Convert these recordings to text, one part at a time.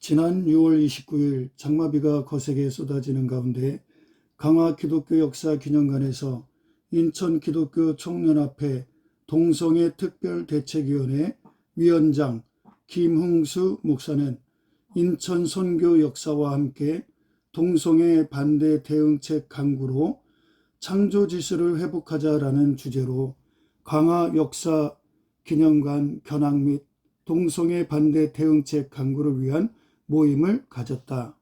지난 6월 29일 장마비가 거세게 쏟아지는 가운데 강화 기독교 역사 기념관에서 인천 기독교 총연합회 동성애 특별대책위원회 위원장 김흥수 목사는 인천 선교 역사와 함께 동성애 반대 대응책 강구로 창조 질서를 회복하자라는 주제로 강화 역사 기념관 견학 및 동성애 반대 대응책 강구를 위한 모임을 가졌다.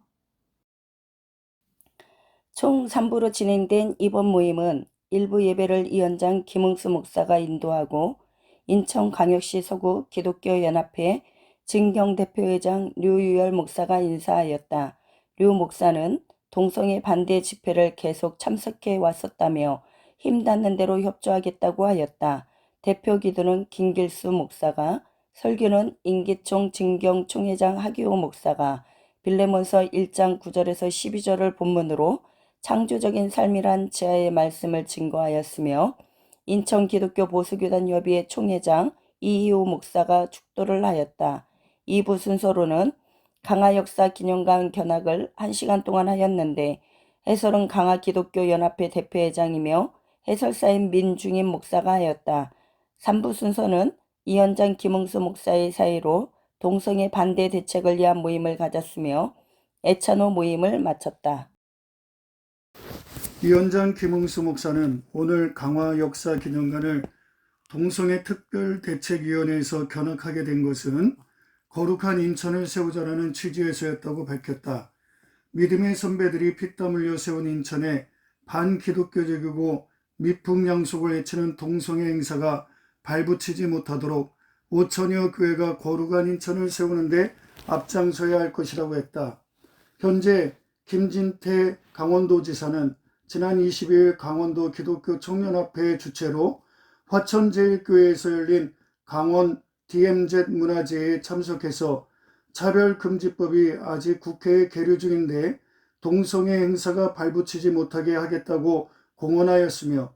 총 3부로 진행된 이번 모임은 일부 예배를 위원장 김흥수 목사가 인도하고 인천광역시 서구 기독교연합회 진경대표회장 류유열 목사가 인사하였다. 류 목사는 동성애 반대 집회를 계속 참석해 왔었다며 힘닿는 대로 협조하겠다고 하였다. 대표 기도는 김길수 목사가, 설교는 임기총 진경총회장 하기호 목사가 빌레몬서 1장 9절에서 12절을 본문으로 창조적인 삶이란 지하의 말씀을 증거하였으며 인천 기독교 보수교단 협의회 총회장 이희호 목사가 축도를 하였다. 2부 순서로는 강화 역사 기념관 견학을 1시간 동안 하였는데 해설은 강화 기독교 연합회 대표회장이며 해설사인 민중인 목사가 하였다. 3부 순서는 위원장 김흥수 목사의 사의로 동성애 반대 대책을 위한 모임을 가졌으며 애찬호 모임을 마쳤다. 위원장 김흥수 목사는 오늘 강화 역사 기념관을 동성애 특별대책위원회에서 견학하게 된 것은 거룩한 인천을 세우자라는 취지에서였다고 밝혔다. 믿음의 선배들이 피땀 흘려 세운 인천에 반기독교적이고 미풍양속을 외치는 동성애 행사가 발붙이지 못하도록 5천여 교회가 거룩한 인천을 세우는데 앞장서야 할 것이라고 했다. 현재 김진태 강원도지사는 지난 22일 강원도 기독교 총연합회 주최로 화천제일교회에서 열린 강원 DMZ 문화제에 참석해서 차별금지법이 아직 국회에 계류 중인데 동성애 행사가 발붙이지 못하게 하겠다고 공언하였으며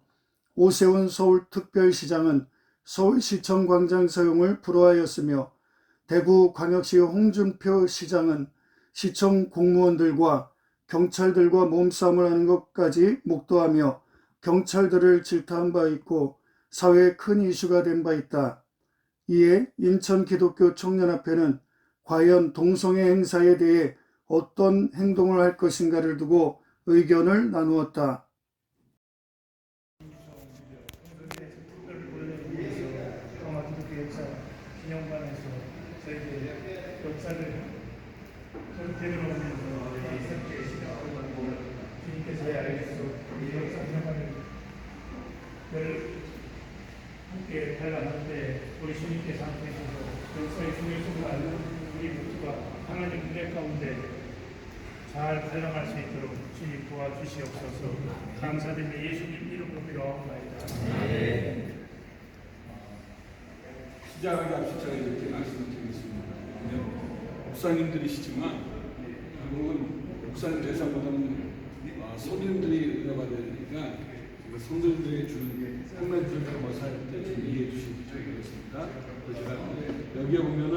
오세훈 서울특별시장은 서울시청 광장 사용을 불허하였으며 대구광역시 홍준표 시장은 시청 공무원들과 경찰들과 몸싸움을 하는 것까지 목도하며 경찰들을 질타한 바 있고 사회에 큰 이슈가 된 바 있다. 이에 인천 기독교 총연합회는 과연 동성애 행사에 대해 어떤 행동을 할 것인가를 두고 의견을 나누었다. 기념관에서 저희들 역사를 되돌아오면서 주님께서 알려주셔서 이 역사 기념관을 함께 달라하는데 우리 주님께서 함께 해주셔서 역사의 중요성을 알고 우리 모두가 하나님 은혜 가운데 잘 달려갈 수 있도록 주님 도와주시옵소서. 감사드리며 예수님 이름으로 기도하옵나이다. 시작하기 앞서 제가 이렇게 말씀을 드리겠습니다. 목사님들이시지만 결국은 목사님 대상보다는 성도님들이 은혜가 되니까 성도님들이 주는 홈런트를 담아서 할 때 좀 이해해 주시면 좋겠습니다. 여기에 보면은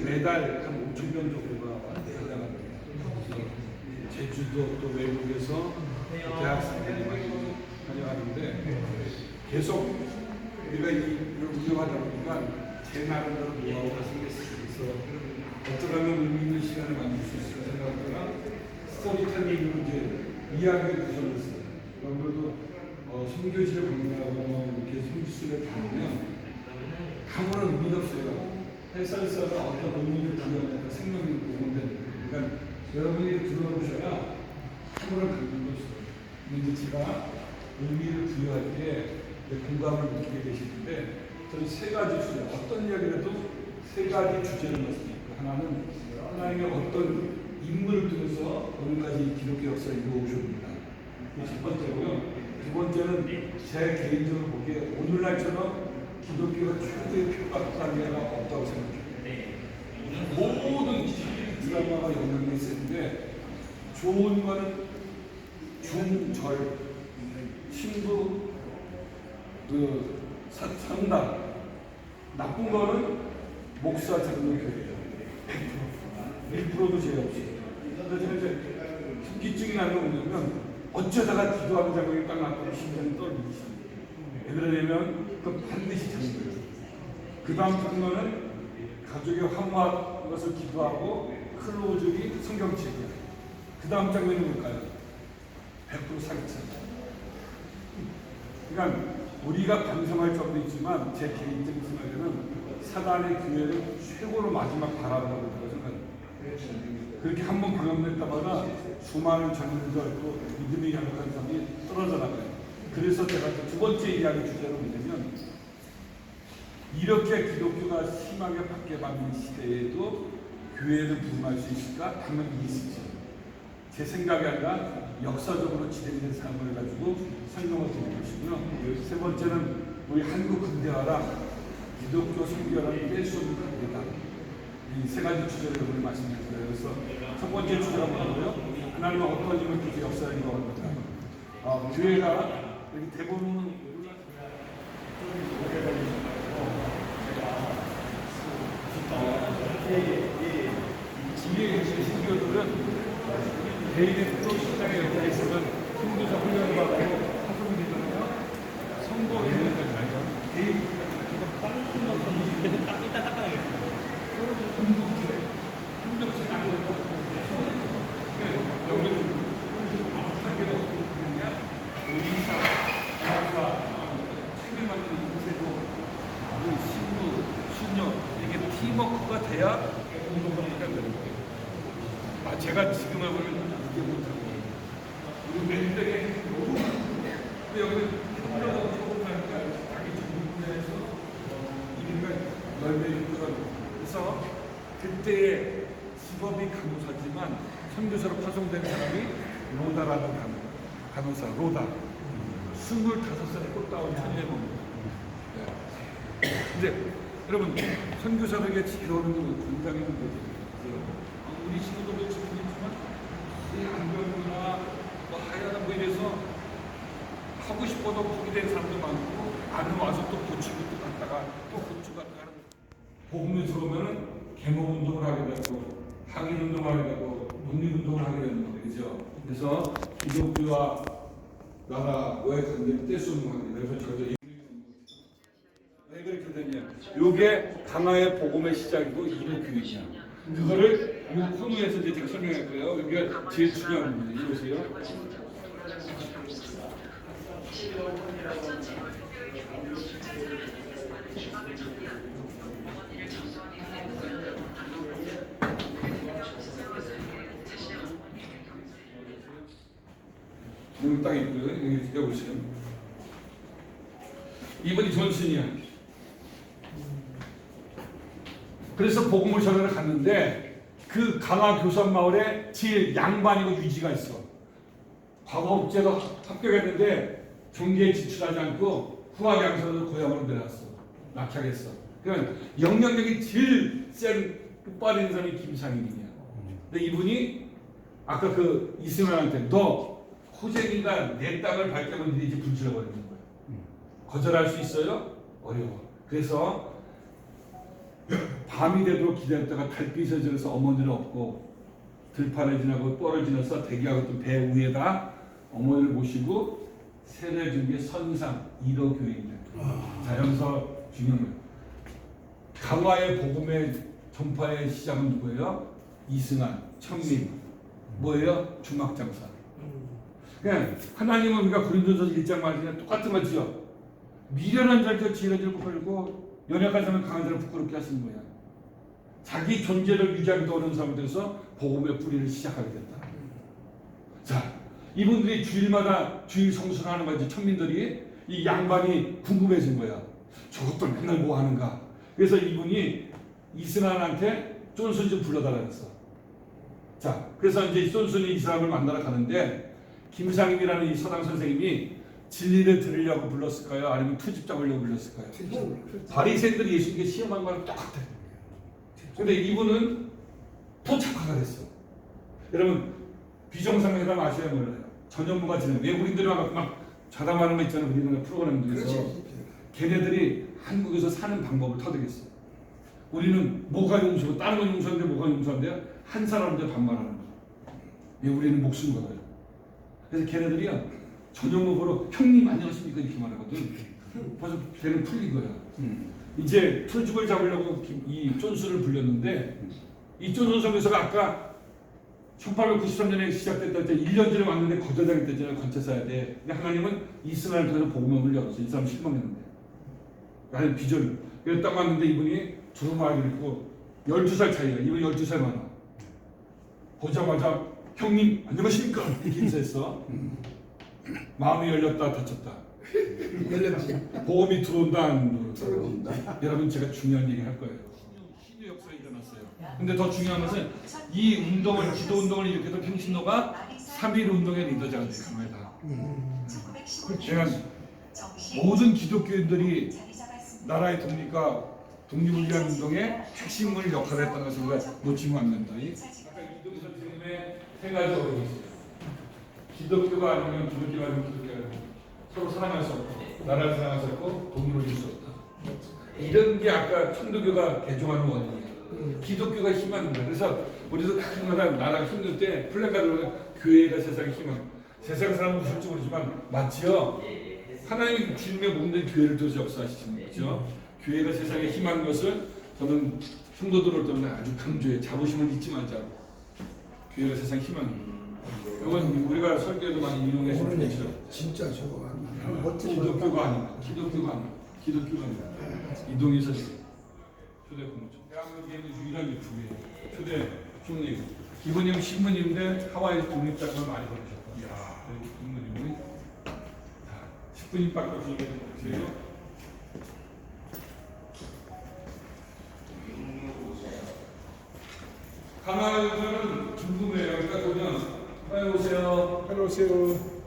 매달 한 5천 명 정도가 달려갑니다. 제주도 또 외국에서 대학생들이 많이 다녀가는데 계속 우리가 이걸 운영하다 보니까 제 나름대로 노하우가 생겼어요. 어쩌면 의미 있는 시간을 만들 수 있을 생각하다가 스토리텔링으로 이제 이야기를 구성했어요. 아무래도 선교지를 방문하고 이렇게 선교지를 다니면 아무런 의미가 없어요. 해설사가 어떤 의미를 부여하니까 생명이 보존되는 거예요. 그러니까 여러분이 들어보셔야 아무런 감동도 없어요. 근데 제가 의미를 부여할 때 공감을 느끼게 되시는데 저는 세 가지 주제, 어떤 이야기를 해도 세 가지 주제를 넣습니다. 하나는 하나님의 어떤 인물을 통해서 오늘까지 기독교 역사를 이루어오십니다. 첫 번째고요. 두 번째는 제 개인적으로 보기에 오늘날처럼 기독교가 최고의 표가 단계가 없다고 생각합니다. 모든 드라마가 영향이 있었는데 좋은 거는 중절, 신부, 상담, 나쁜 거는 목사 장로 교회 1%도 죄 없이. 그래서 이제 기증이 나는 거 뭐냐면 어쩌다가 기도하는 장면이 딱 나타나면 심장이 떨리지. 왜 그러냐면 그 반드시 잡는 거예요. 그 다음 장면은 가족이 화목한 것을 기도하고 클로즈업이 성경책이야. 그 다음 장면이 뭘까요? 100% 사기쳐요. 그러니까 우리가 반성할 점도 있지만 제 개인적인 생각에는 사단의 교회를 최고로 마지막 바라보라고 생각합니다. 그렇게 한번 방언될 때마다 수많은 장로들 또 믿음이 약한 사람이 떨어져 나가요. 그래서 제가 두 번째 이야기 주제로 뭐냐면 이렇게 기독교가 심하게 박해받는 시대에도 교회를 부흥할 수 있을까? 당연히 있을지. 제 생각이 아니라 역사적으로 진행된 삶을 가지고 설명을 드릴 것이고요. 세 번째는 우리 한국 근대화랑 기독교 선교라는 뗄 수 없는 관계다. 이 세 가지 주제를 오늘 말씀드렸어요. 그래서 첫 번째 주제가 뭐냐고요? 하나님은 어떤 힘을 주시 역사를 이루어갑니다. 교회가 여기 대부분 이게 신교들은 개인의 특정 신장에 연관해 있으면 신도적 훈련을 받고 파송이 되잖아요. 선거 되는 건 알죠? 개인 다른 신도적 계속 이따 닦아야겠어요. 힘들지 않고 여기는 한계가 없느냐? 의사, 교사, 책임 맡는 인쇄도 신부, 신녀 이게 팀워크가 돼야 운동가 되는 거예요. 제가 지금 하고는 이게 못하고 우리 맨들에 근데 여기는 협력하고 조금하니까 자기 전문 분야에서 이른바 열매 육도가 그래서 그때의 직업이 간호사지만 선교사로 파송된 사람이 로다라는 간호사 로다 25살에 꽃다운 천재입니다. 이제 여러분 선교사들에게 제일 어려운 건 건강이 문제죠. 우리 친구들도 지금 있지만 이 안경이나 뭐 하얀 뭐 이래서 하고 싶어도 포기된 사람도 많고 안에 와서 또 고치고 또 갔다가 또 고치고 갔다가 복음에 들어오면은 개목 운동을 하게 되고 항일 운동을 하게 되고 독립운동을 하게 되는 거예요. 그죠? 그래서 기독교와 나라와의 관계를 뗄 수 없는 관계. 그래서 저도 왜 그렇게 되냐? 이게 강화의 복음의 시작이고 이게 교육이야. 그거를 이 코너에서 이제 제가 설명할 거예요. 여기가 제일 중요한 부분이에요. 이리 오세요. 여기 딱 있고요. 여기 보세요. 이분이 존슨이야. 그래서 복음을 전하러 갔는데 그 강화 교산 마을에 제일 양반이고 유지가 있어. 과거 업체도 합격했는데 경기에 지출하지 않고 후학 양성으로 고향으로 내려왔어. 낙향했어. 그러니까 영향력이 제일 센 끝발인 사람이 김상인이야. 근데 이분이 아까 그 이승환한테 너 호쟁이가 내 땅을 밟자면 니네 집 불질러버리는 거야. 거절할 수 있어요? 어려워. 그래서 밤이 되도록 기다렸다가 달빛에 지나서 어머니를 업고 들판에 지나고 뻘을 지나서 대기하고 있던 배 위에다 어머니를 모시고 세례 준 게 선상 1호 교회입니다. 자 여기서 중요한 거예요. 강화의 복음의 전파의 시작은 누구예요? 이승환, 천민. 뭐예요? 주막장사. 그냥 하나님은 우리가 고린도전서 1장 말씀에 똑같은 거지요. 미련한 자를 지혜를 부풀고 연약한 사람은 강한 자를 부끄럽게 하시는 거야. 자기 존재를 유지하기도 어려운 사람들에서 복음의 뿌리를 시작하게 됐다. 자, 이분들이 주일마다 주일 성수를 하는 거지. 천민들이 이 양반이 궁금해진 거야. 저것들 맨날 뭐 하는가. 그래서 이분이 이승환한테 존슨 좀 불러달라 그랬어. 자, 그래서 이제 존슨이 이 사람을 만나러 가는데 김상임이라는 이 서당 선생님이 진리를 들으려고 불렀을까요? 아니면 투집 잡으려고 불렀을까요? 바리새인들이 예수님께 시험한 거랑 똑같아요. 근데 이분은 토착화가 됐어. 여러분 비정상회담 아셔야 몰라요. 전현무가 지낸 외국인들이 와서 막 좌담하는 거 있잖아요. 우리나라 프로그램들에서 걔네들이 한국에서 사는 방법을 터득했어. 우리는 뭐가 용서고 다른 건 용서인데 뭐가 용서인데요? 한 사람한테 반말하는 거야. 왜 우리는 목숨 걸어요. 그래서 걔네들이요 전현무 보러 형님 안녕하십니까 이렇게 말하거든. 벌써 걔는 풀린 거야. 이제 트집을 잡으려고 이 쫀수를 불렸는데 이 쫀수 성교사가 아까 1893년에 시작됐다 때 1년 전에 왔는데 거절당했다잖아요. 건체 써야 돼. 근데 하나님은 이스라엘 통해서 복음을 열었어. 이 사람 실망했는데. 나는 비전. 그래서 딱 왔는데 이분이 두루마기를 입고 12살 차이야. 이분이 12살 많아. 보자마자 형님 안녕하십니까 이렇게 인사했어. 마음이 열렸다 닫혔다. 열렸지. 복음이 들어온다 안 들어온다. 여러분 제가 중요한 얘기 할 거예요. 신유 역사가 일어났어요. 근데 더 중요한 것은 이 운동을 기도 운동을 일으켰던 평신도가 3.1 운동의 리더자가 된 겁니다. 제가 모든 기독교인들이 나라의 독립과 독립을 위한 운동의 핵심을 역할을 했다는 것을 우리가 놓치면 안 된다. 아까 이동희 선생님의 세 가지 어려움이 있어요. 기독교가 아니면 기독교가 아니면 기독교가 아니면 서로 사랑할 수 없고 나라를 사랑할 수 없고 독립을 줄 수 없다. 이런 게 아까 천도교가 개종하는 원인이에요. 기독교가 힘하는 거예요. 그래서 우리도 가끔마다 나라가 힘들 때 플래카드로 교회가 세상의 힘은 세상 사람은 무슨지 모르지만 맞지요? 하나님 주님의 몸된 교회를 두어서 역사하시는 거죠. 교회가 세상에 힘한 것을 저는 성도들을 때문에 아주 강조해. 자부심을 잊지 말자. 교회가 세상에 힘한 이건 우리가 설교에도 많이 인용해서 오늘 얘기 진짜 저거 멋진 기독교가 아닙니다. 기독교가 아닙니다. 기독교가 아닙니다. 이동희 선생 초대 공무원. 대한민국의 유일한 유튜브예요. 초대 총리. 이분이 신부님인데 하와이 독립작전을 많이 벌으셨다. 신부님이 10분밖에 없으니까 강화에서는 궁금해요. 그러니까 보면 빨리 오세요. 빨리 오세요.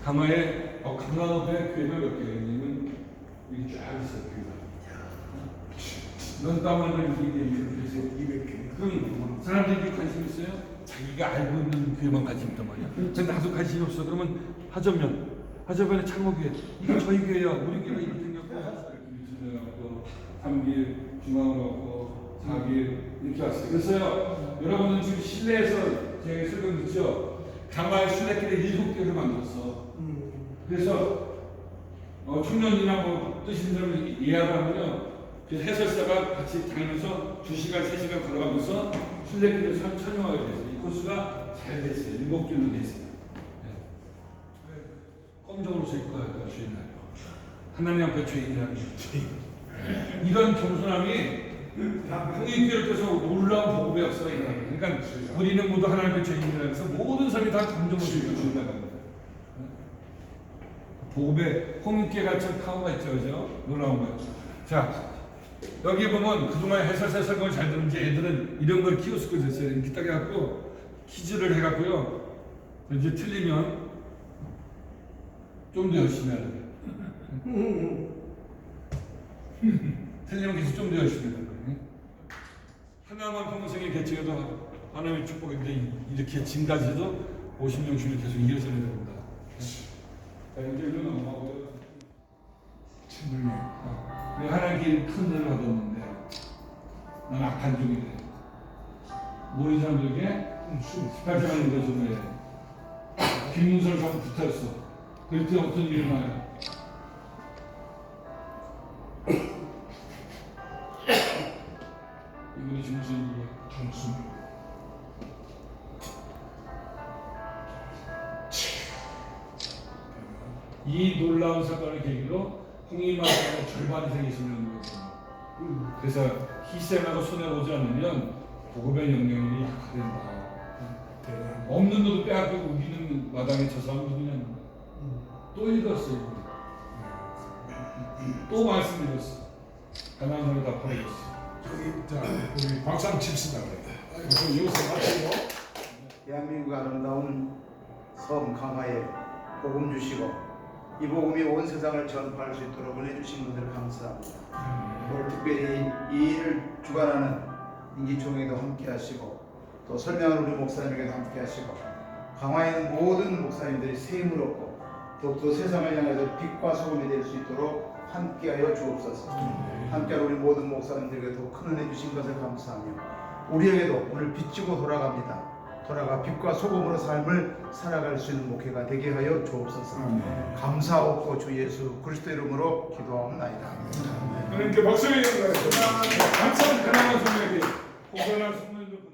강화에 강화읍에 교회가 몇 개냐면 여기 쫙 있어요. 교회가. 넌 땅을 이렇게 해서 200개. 그럼 사람들이 관심 있어요? 자기가 알고 있는 교회만 관심 있단 말이야. 근데 나도 관심이 없어. 그러면 하저변에 창호교회. 이거 저희 교회야. 우리 교회가 이렇게 생겼고 3길, 중앙을 갖고 4길 이렇게 왔어요. 그래서요. 여러분은 지금 실내에서 제가 설명 듣죠? 강화의 순례길에 7개를 만들었어. 그래서 청년이나 뭐 뜻 있는 사람을 예약하면요. 그래서 해설사가 같이 다니면서 2시간, 3시간 걸어가면서 순례길을 촬영하게 됐어요. 이 코스가 잘 됐어요. 7개로 됐어요. 네. 검정으로 쓸 거야, 주인날. 하나님 앞에 죄인이라는 게. 이런 겸손함이 홍익교를 통해서 놀라운 복음의 역사가 일어납니다. 그러니까 우리는 모두 하나님 앞에 죄인이라고 해서 모든 사람이 다 감정을 주고 준다는 겁니다. 복음의 홍익교회가 참 파워가 있죠, 그죠? 놀라운 거예요. 자, 여기 보면 그동안 해설사 설명을 잘 들은지 애들은 이런 걸 키워스고 됐어요. 이렇게 딱 해갖고 퀴즈를 해갖고요. 이제 틀리면 좀 더 열심히 해야 돼요. 틀리면 계속 좀 더 열심히 해야 돼요. 하나만 평생에 개척해도 하나님의 축복인데 이렇게 지금까지도 50년 주를 계속 이어져야 됩니다. 자, 이제 일로 넘어가고요. 내가 하나님께 큰 은혜를 받았는데 난 악한 종이래. 모르는 사람들에게 18장을 읽어주면 빈문서를 자꾸 붙였어. 그럴 때 어떤 일이 일어나요? 이분이 중순이에요. 중순. 이 놀라운 사건을 계기로 홍익마을의 절반이 생기시는 거예요. 그래서 희생하고 손해보지 않으면 복음의 영향력이 약화된다. 없는 것도 빼앗기고 우기는 마당에 저 사람 누구냐. 또 읽었어요. 또 말씀 읽었어. 가난한 사람이 다 팔아줬어. 저기 자 우리 박상 칩시다 그래. 그래서 여기서 마치고 대한민국 아름다운 섬 강화에 복음 주시고 이 복음이 온 세상을 전파할 수 있도록 은혜 주신 것을 감사합니다. 오늘 특별히 이 일을 주관하는 임기총회도 함께 하시고 또 설명하는 우리 목사님에게도 함께 하시고 강화에 있는 모든 목사님들이 새 힘을 얻고 더욱더 세상을 향해서 빛과 소금이 될 수 있도록 함께하여 주옵소서. 함께하는 우리 모든 목사님들에게도 큰 은혜 주신 것을 감사하며 우리에게도 오늘 비추고 돌아가 빛과 소금으로 삶을 살아갈 수 있는 목회가 되게 하여 주옵소서. 감사하고 주 예수 그리스도 이름으로 기도하옵나이다. 하나님께 박수 드리겠습니다. 감사한 가난한 성령에게 호소나 성령들